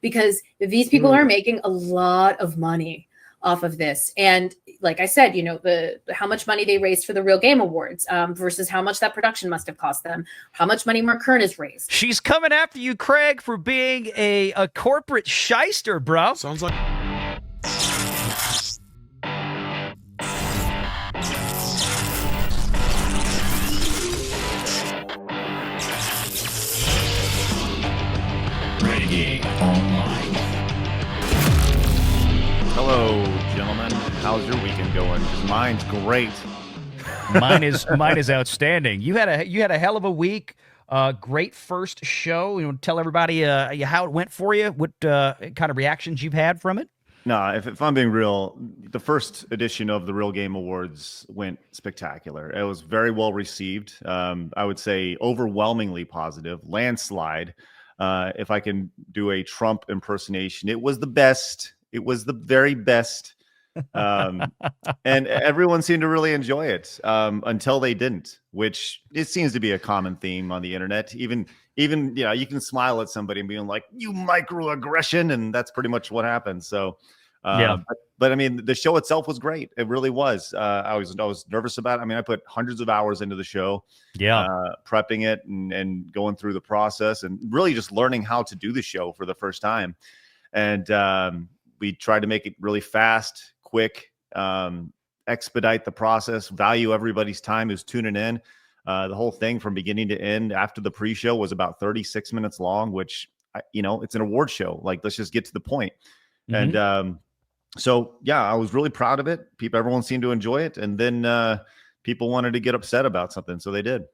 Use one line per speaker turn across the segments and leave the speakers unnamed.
because these people are making a lot of money off of this. And like I said, how much money they raised for the Real Game Awards versus how much that production must have cost them, how much money Mercante has raised.
She's coming after you, Craig, for being a corporate shyster, bro.
Sounds like...
Hello, gentlemen. How's your weekend going? 'Cause mine's great.
Mine is outstanding. You had a hell of a week. Great first show. Tell everybody how it went for you. What kind of reactions you've had from it?
No, if I'm being real, the first edition of the Real Game Awards went spectacular. It was very well received. I would say overwhelmingly positive, landslide. If I can do a Trump impersonation, it was the best. It was the very best. And everyone seemed to really enjoy it until they didn't, which it seems to be a common theme on the internet. Even you can smile at somebody and being like, you microaggression, and that's pretty much what happens. So but I mean, the show itself was great. It really was. I was nervous about it. I mean, I put hundreds of hours into the show, prepping it and going through the process and really just learning how to do the show for the first time. And we tried to make it really fast, quick, expedite the process, value everybody's time who's tuning in. The whole thing from beginning to end after the pre-show was about 36 minutes long, which, it's an award show. Like, let's just get to the point. Mm-hmm. And so, yeah, I was really proud of it. Everyone seemed to enjoy it. And then people wanted to get upset about something. So they did.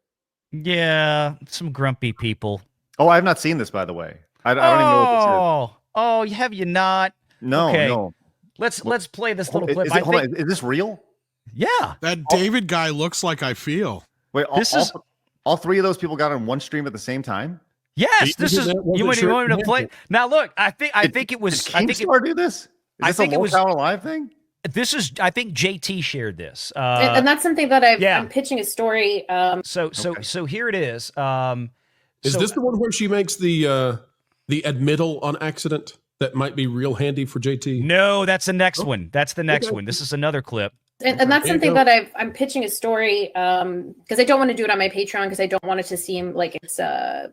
Yeah,
some grumpy people.
Oh, I have not seen this, by the way. I don't even know what this is.
Oh, have you not?
No,
okay.
No.
Let's play this little clip.
Is this real?
Yeah.
That David guy looks like I feel.
Wait, all three of those people got on one stream at the same time?
Yes, this is. You want me to play? Now, look, I think it was.
Did Keemstar do this? Is this a Lowtown Alive thing?
This is. I think JT shared this,
and that's something that I'm pitching a story.
So here it is.
Is this the one where she makes the admittal on accident? That might be real handy for JT.
No, that's the next one. That's the next one. This is another clip.
And that's something that I'm pitching a story because I don't want to do it on my Patreon because I don't want it to seem like it's a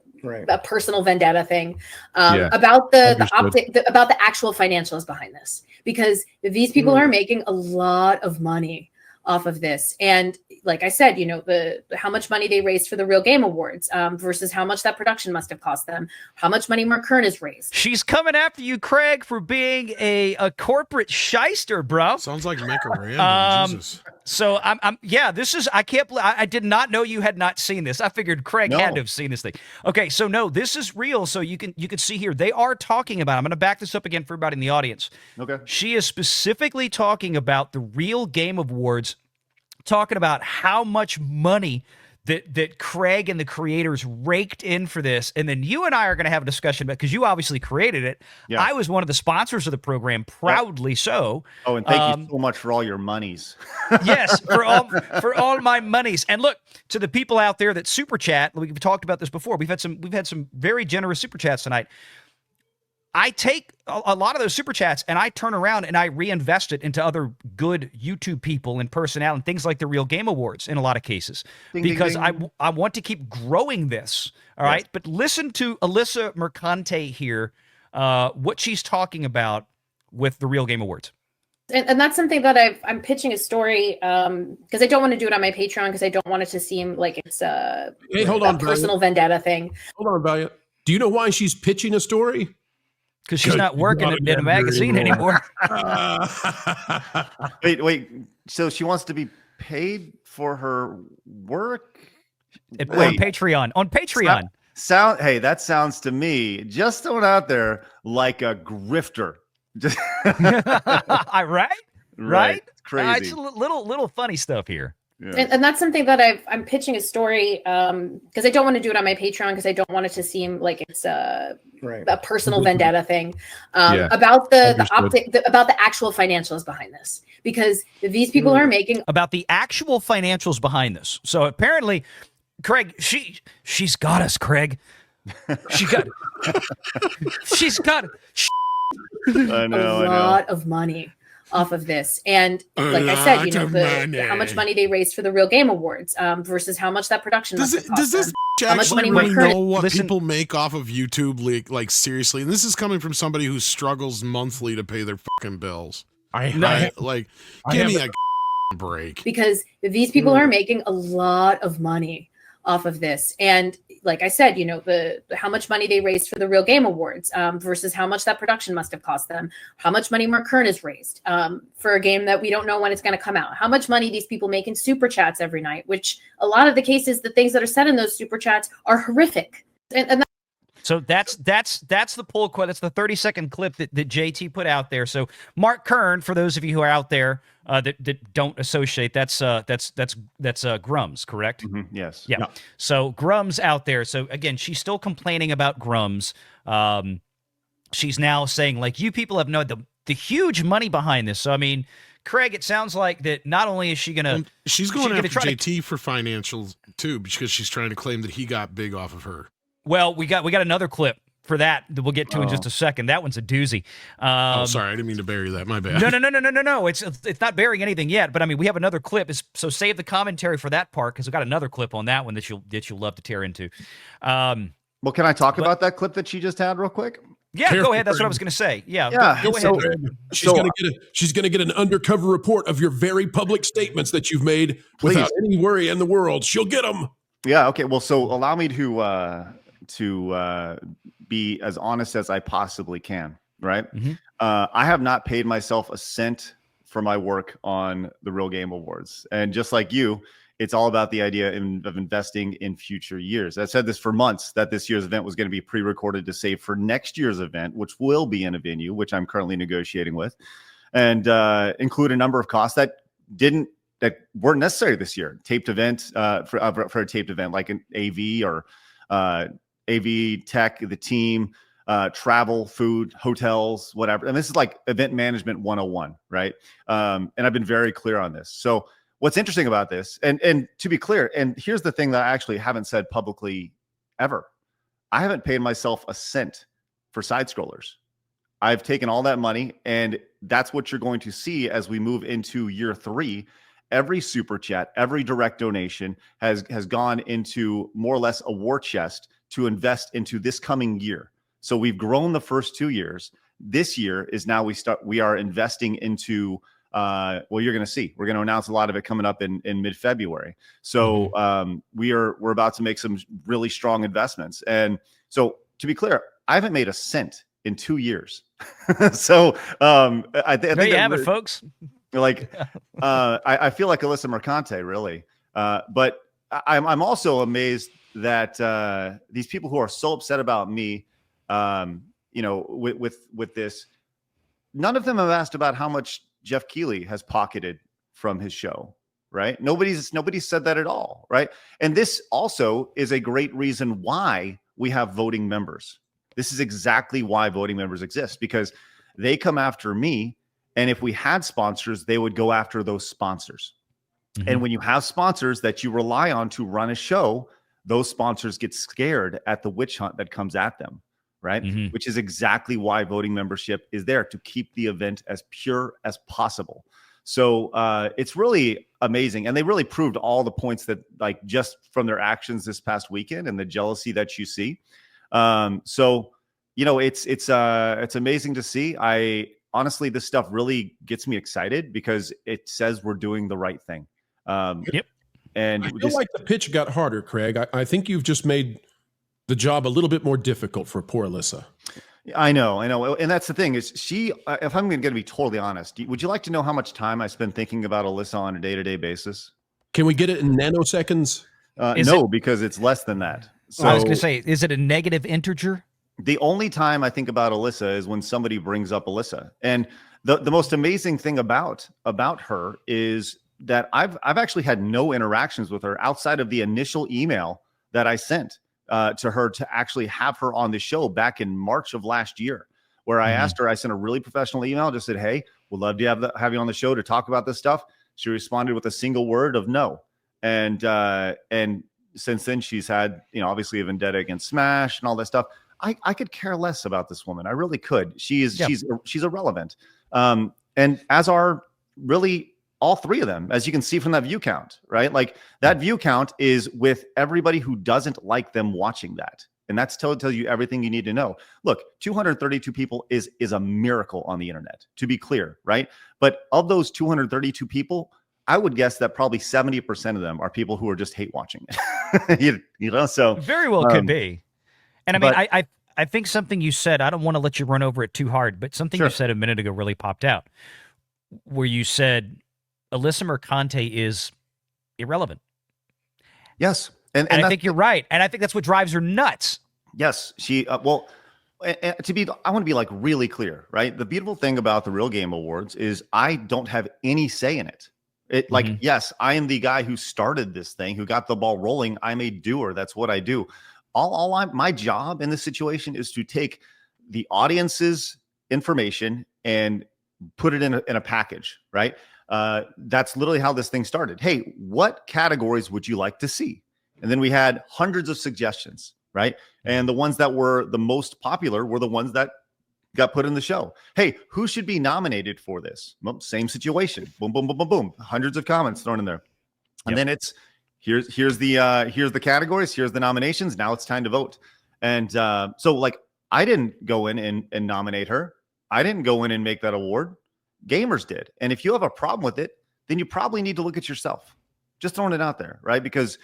personal vendetta thing about about the actual financials behind this, because these people are making a lot of money off of this. And like I said, how much money they raised for the Real Game Awards versus how much that production must have cost them, how much money Mercante has raised.
She's coming after you, Craig, for being a corporate shyster, bro.
Sounds like make a random. Jesus.
So this is, I can't believe, I did not know you had not seen this. I figured Craig had to have seen this thing. Okay, so no, this is real. So you can see here, they are talking about, I'm going to back this up again for everybody in the audience.
Okay.
She is specifically talking about the Real Game Awards, talking about how much money that Craig and the creators raked in for this. And then you and I are going to have a discussion about, because you obviously created it. Yeah. I was one of the sponsors of the program, proudly so.
Oh, and thank you so much for all your monies.
Yes, for all my monies. And look, to the people out there that super chat, we've talked about this before. We've had some very generous super chats tonight. I take a lot of those super chats and I turn around and I reinvest it into other good YouTube people and personnel and things like the Real Game Awards in a lot of cases, because I want to keep growing this. All right. But listen to Alyssa Mercante here, what she's talking about with the Real Game Awards.
And that's something that I'm pitching a story because I don't want to do it on my Patreon because I don't want it to seem like it's a personal vendetta thing.
Hold on, Valiant. Do you know why she's pitching a story?
Because she's not working in a magazine anymore.
Wait. So she wants to be paid for her work?
On Patreon. On Patreon.
Hey, that sounds to me, just throwing out there, like a grifter.
Right?
Crazy.
It's a little funny stuff here.
Yeah. And that's something that I'm pitching a story because I don't want to do it on my Patreon because I don't want it to seem like it's a personal vendetta thing about the actual financials behind this, because these people are making
about the actual financials behind this. So apparently, Craig, she's got us, Craig. She's got
a lot of money off of this. And like I said, you know, how much money they raised for the Real Game Awards versus how much that production must have cost them. How much money
really know what people make off of YouTube? Like seriously, and this is coming from somebody who struggles monthly to pay their fucking bills. Give me a break.
Because these people are making a lot of money off of this. And like I said, you know, how much money they raised for the Real Game Awards versus how much that production must have cost them, how much money Mark Kern has raised for a game that we don't know when it's going to come out, how much money these people make in super chats every night, which a lot of the cases, the things that are said in those super chats are horrific.
So that's the pull quote. That's the 30-second clip that JT put out there. So Mark Kern, for those of you who are out there that don't associate, that's Grums, correct?
Mm-hmm. Yes.
Yeah. So Grums out there. So again, she's still complaining about Grums. She's now saying, like, you people have no the huge money behind this. So I mean, Craig, it sounds like that not only is she gonna
she's going after JT for financials too, because she's trying to claim that he got big off of her.
Well, we got another clip for that we'll get to in just a second. That one's a doozy.
Sorry, I didn't mean to bury that. My bad.
No. It's not burying anything yet. But I mean, we have another clip. So save the commentary for that part because we got another clip on that one that you'll love to tear into.
Well, can I talk about that clip that she just had real quick?
Yeah, go ahead. That's what I was going to say. Yeah, go ahead.
She's going to get an undercover report of your very public statements that you've made without any worry in the world. She'll get them.
Yeah. Okay. Well, so allow me to be as honest as I possibly can, right?
Mm-hmm.
I have not paid myself a cent for my work on the Real Game Awards. And just like you, it's all about the idea of investing in future years. I said this for months, that this year's event was going to be pre-recorded to save for next year's event, which will be in a venue, which I'm currently negotiating with, and include a number of costs that weren't necessary this year. Taped event for a taped event like an AV or AV tech, the team, travel, food, hotels, whatever. And this is like event management 101, right? And I've been very clear on this. So what's interesting about this, and to be clear, and here's the thing that I actually haven't said publicly ever. I haven't paid myself a cent for side scrollers. I've taken all that money, and that's what you're going to see as we move into year 3. Every super chat, every direct donation has gone into more or less a war chest to invest into this coming year. So we've grown the first 2 years. This year is now we are investing into well, you're going to see. We're going to announce a lot of it coming up in mid-February. So we're about to make some really strong investments. And so to be clear, I haven't made a cent in 2 years. So I think
there you have it, folks.
Like I feel like Alyssa Mercante, really. But I'm also amazed that these people who are so upset about me, with this, none of them have asked about how much Jeff Keighley has pocketed from his show, right? Nobody's said that at all, right? And this also is a great reason why we have voting members. This is exactly why voting members exist, because they come after me. And if we had sponsors, they would go after those sponsors. Mm-hmm. And when you have sponsors that you rely on to run a show, those sponsors get scared at the witch hunt that comes at them, right? Mm-hmm. Which is exactly why voting membership is there, to keep the event as pure as possible. So it's really amazing. And they really proved all the points that, like, just from their actions this past weekend and the jealousy that you see. So, it's amazing to see. Honestly, this stuff really gets me excited because it says we're doing the right thing.
Yep.
And I feel like the pitch got harder, Craig. I think you've just made the job a little bit more difficult for poor Alyssa.
I know. And that's the thing is if I'm going to be totally honest, would you like to know how much time I spend thinking about Alyssa on a day-to-day basis?
Can we get it in nanoseconds?
Because it's less than that.
So I was going to say, is it a negative integer?
The only time I think about Alyssa is when somebody brings up Alyssa. And the most amazing thing about her is that I've actually had no interactions with her outside of the initial email that I sent to her to actually have her on the show back in March of last year, where I asked her, I sent a really professional email, just said, hey, we'd love to have you on the show to talk about this stuff. She responded with a single word of no. And since then, she's had, obviously a vendetta against Smash and all that stuff. I could care less about this woman. I really could. She's irrelevant. And as are really all three of them, as you can see from that view count, right? Like that view count is with everybody who doesn't like them watching that. And that's tells you everything you need to know. Look, 232 people is a miracle on the internet, to be clear, right? But of those 232 people, I would guess that probably 70% of them are people who are just hate watching it. So
very well could be. And I mean, I think something you said, I don't want to let you run over it too hard, but something you said a minute ago really popped out, where you said Alyssa Mercante is irrelevant.
Yes.
And I think you're right. And I think that's what drives her nuts.
Yes. She, I want to be like really clear, right? The beautiful thing about the Real Game Awards is I don't have any say in it. Yes, I am the guy who started this thing, who got the ball rolling. I'm a doer. That's what I do. My job in this situation is to take the audience's information and put it in a package, right? That's literally how this thing started. Hey, what categories would you like to see? And then we had hundreds of suggestions, right? And the ones that were the most popular were the ones that got put in the show. Hey, who should be nominated for this? Well, same situation. Boom, boom, boom, boom, boom. Hundreds of comments thrown in there. And then it's here's the categories, here's the nominations. Now it's time to vote. And so like I didn't go in and nominate her. I didn't go in and make that award. Gamers did. And if you have a problem with it, then you probably need to look at yourself. Just throwing it out there, right? Because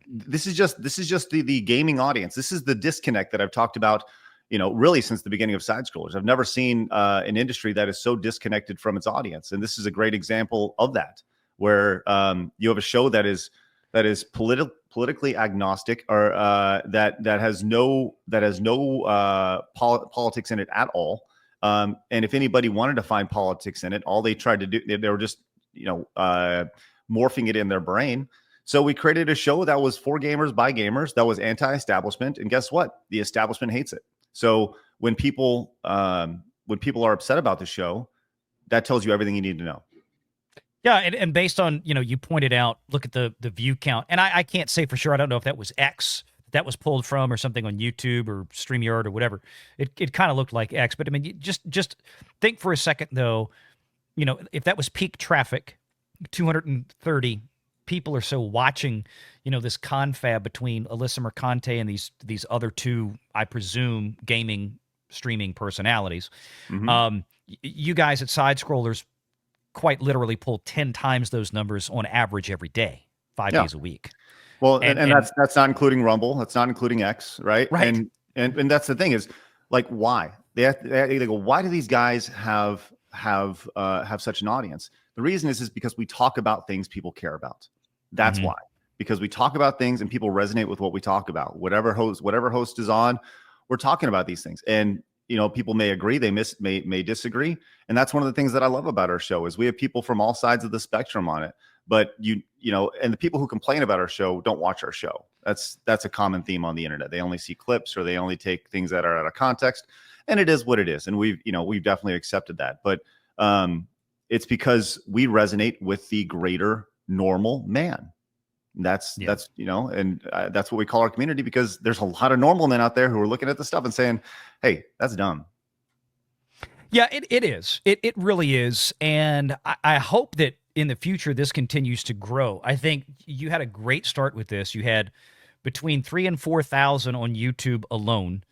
this is just the gaming audience. This is the disconnect that I've talked about, really since the beginning of side scrollers. I've never seen an industry that is so disconnected from its audience. And this is a great example of that, where you have a show that is politically agnostic, or that has no politics in it at all. And if anybody wanted to find politics in it, all they tried to do, they were just, morphing it in their brain. So we created a show that was for gamers by gamers, that was anti-establishment. And guess what? The establishment hates it. So when people are upset about the show, that tells you everything you need to know.
Yeah, and based on, you pointed out, look at the view count. And I can't say for sure, I don't know if that was X that was pulled from or something on YouTube or StreamYard or whatever. It kind of looked like X. But I mean, just think for a second, though, if that was peak traffic, 230 people or so watching, this confab between Alyssa Mercante and these other two, I presume, gaming streaming personalities. Mm-hmm. You guys at Side Scrollers quite literally pull 10 times those numbers on average every day, 5 days a week.
Well, and that's not including Rumble. That's not including X, right?
Right.
And that's the thing is, like, why? They go, why do these guys have such an audience? The reason is because we talk about things people care about. That's why. Because we talk about things and people resonate with what we talk about. Whatever host is on, we're talking about these things. And people may agree, they may disagree. And that's one of the things that I love about our show is we have people from all sides of the spectrum on it. But and the people who complain about our show don't watch our show. That's a common theme on the internet. They only see clips, or they only take things that are out of context. And it is what it is. And we've definitely accepted that. But it's because we resonate with the greater normal man. That's that's what we call our community, because there's a lot of normal men out there who are looking at the stuff and saying, hey, that's dumb.
Yeah, it is. It really is. And I hope that in the future this continues to grow. I think you had a great start with this. You had between 3,000 and 4,000 on YouTube alone,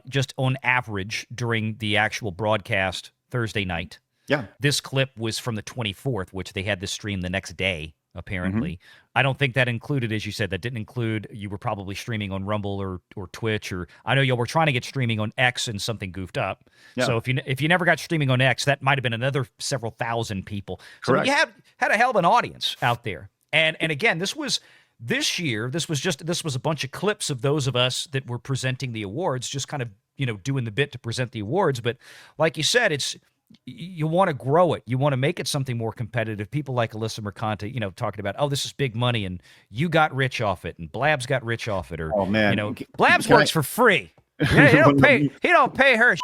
just on average during the actual broadcast Thursday night.
Yeah.
This clip was from the 24th, which they had this stream the next day, apparently. Mm-hmm. I don't think that included, as you said, that didn't include, you were probably streaming on Rumble or Twitch, or I know y'all were trying to get streaming on X and something goofed up. Yeah. So if you never got streaming on X, that might have been another several thousand people.
Correct.
So you had a hell of an audience out there. And again, this was a bunch of clips of those of us that were presenting the awards, just kind of, doing the bit to present the awards. But like you said, you want to grow it. You want to make it something more competitive. People like Alyssa Mercante, talking about, oh, this is big money, and you got rich off it, and Blabs got rich off it, or Blabs works for free. Yeah, he don't pay her.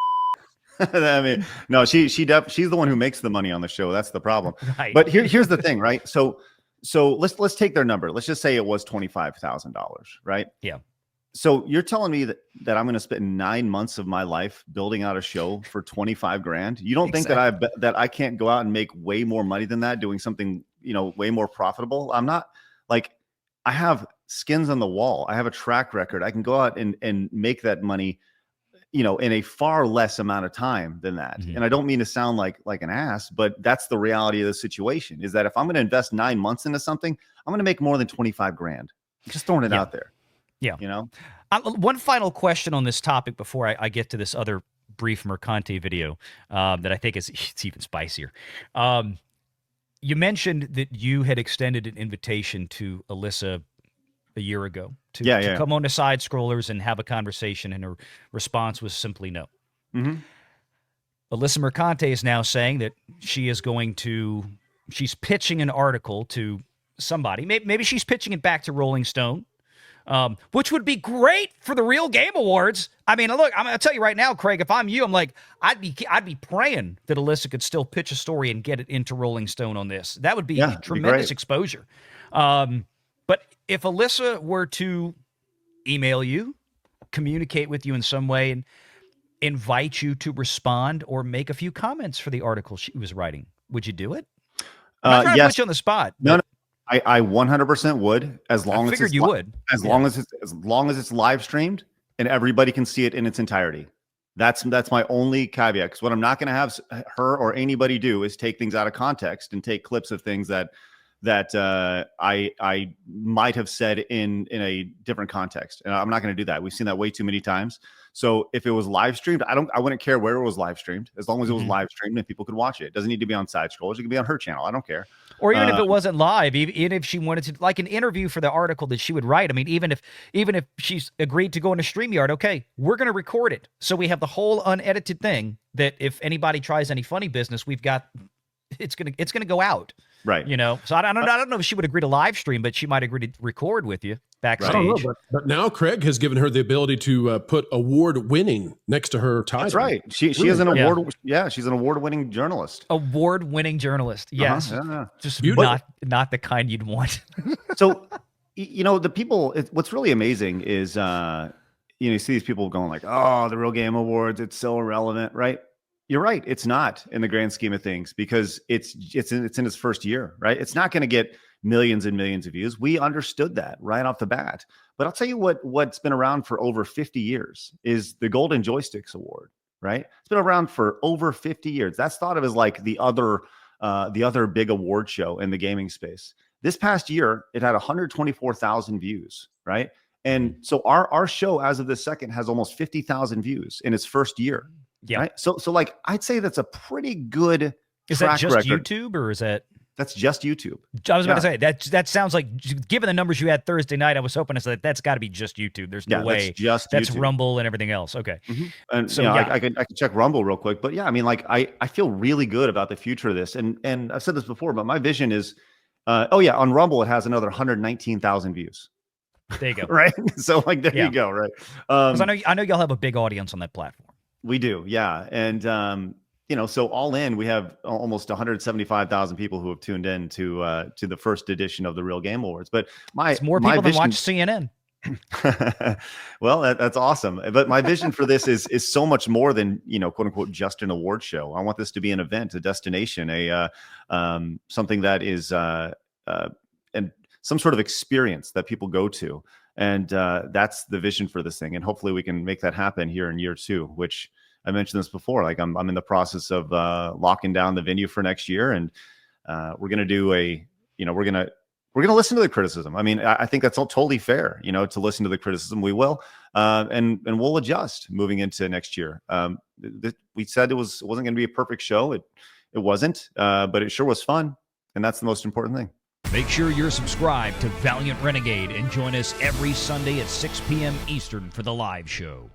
I mean, no, she's the one who makes the money on the show. That's the problem.
Right.
But here's the thing, right? So So let's take their number. Let's just say it was $25,000, right?
Yeah.
So you're telling me that I'm going to spend 9 months of my life building out a show for 25 grand? You don't think that I can't go out and make way more money than that doing something, way more profitable? I'm not like, I have skins on the wall. I have a track record. I can go out and make that money, in a far less amount of time than that. Mm-hmm. And I don't mean to sound like an ass, but that's the reality of the situation, is that if I'm going to invest 9 months into something, I'm going to make more than 25 grand. Just throwing it out there.
Yeah. One final question on this topic before I get to this other brief Mercante video that I think it's even spicier. You mentioned that you had extended an invitation to Alyssa a year ago to come on the Side Scrollers and have a conversation, and her response was simply no. Mm-hmm. Alyssa Mercante is now saying that she's pitching an article to somebody. Maybe she's pitching it back to Rolling Stone, which would be great for the Real Game Awards. I mean, look, I'm going to tell you right now, Craig, if I'm you, I'm like, I'd be praying that Alyssa could still pitch a story and get it into Rolling Stone on this. That would be tremendous exposure. But if Alyssa were to email you, communicate with you in some way, and invite you to respond or make a few comments for the article she was writing, would you do it? I'm not trying to put you on the spot.
No, I 100% would, as long as it's live streamed and everybody can see it in its entirety. That's my only caveat. Because what I'm not going to have her or anybody do is take things out of context and take clips of things that I might have said in a different context, and I'm not going to do that. We've seen that way too many times. So if it was live streamed, I wouldn't care where it was live streamed, as long as it was live streamed and people could watch it. It doesn't need to be on Side Scrollers. It can be on her channel. I don't care.
Or even if it wasn't live, even if she wanted to, like an interview for the article that she would write. I mean, even if she's agreed to go into StreamYard, okay, we're going to record it, so we have the whole unedited thing. That if anybody tries any funny business, we've got it's gonna go out.
Right.
So I don't know if she would agree to live stream, but she might agree to record with you backstage.
I don't know, but now Craig has given her the ability to put award winning next to her title.
That's right. She is an award. Yeah, she's an award-winning journalist.
Award-winning journalist. Yes. Just not the kind you'd want.
So, the people, what's really amazing is, you see these people going like, oh, the Real Game Awards, it's so irrelevant, right? You're right. It's not in the grand scheme of things, because it's in its first year, right? It's not going to get millions and millions of views. We understood that right off the bat. But I'll tell you what's been around for over 50 years is the Golden Joysticks Award, right? It's been around for over 50 years. That's thought of as like the other big award show in the gaming space. This past year, it had 124,000 views, right? And so our show, as of this second, has almost 50,000 views in its first year.
Yeah.
Right? So like I'd say that's a pretty good
Is that just
record.
YouTube, or is that?
That's just YouTube.
I was about to say that sounds like, given the numbers you had Thursday night, I was hoping to say that's got to be just YouTube. There's no way that's YouTube. Rumble and everything else. Okay.
Mm-hmm. And so I can check Rumble real quick, but yeah, I mean, like I feel really good about the future of this, and I've said this before, but my vision is, on Rumble it has another 119,000 views.
There you go.
Right. So like there you go. Right.
Because I know y'all have a big audience on that platform.
We do, yeah. And, so all in, we have almost 175,000 people who have tuned in to the first edition of the Real Game Awards. But
it's more people than watch CNN.
Well, that's awesome. But my vision for this is so much more than, quote unquote, just an award show. I want this to be an event, a destination, something that is and some sort of experience that people go to. And that's the vision for this thing. And hopefully we can make that happen here in year 2, which I mentioned this before. Like I'm in the process of locking down the venue for next year. And we're going to do we're going to listen to the criticism. I mean, I think that's all totally fair, to listen to the criticism. We will, and we'll adjust moving into next year. We said it wasn't going to be a perfect show. It wasn't, but it sure was fun. And that's the most important thing.
Make sure you're subscribed to Valiant Renegade and join us every Sunday at 6 p.m. Eastern for the live show.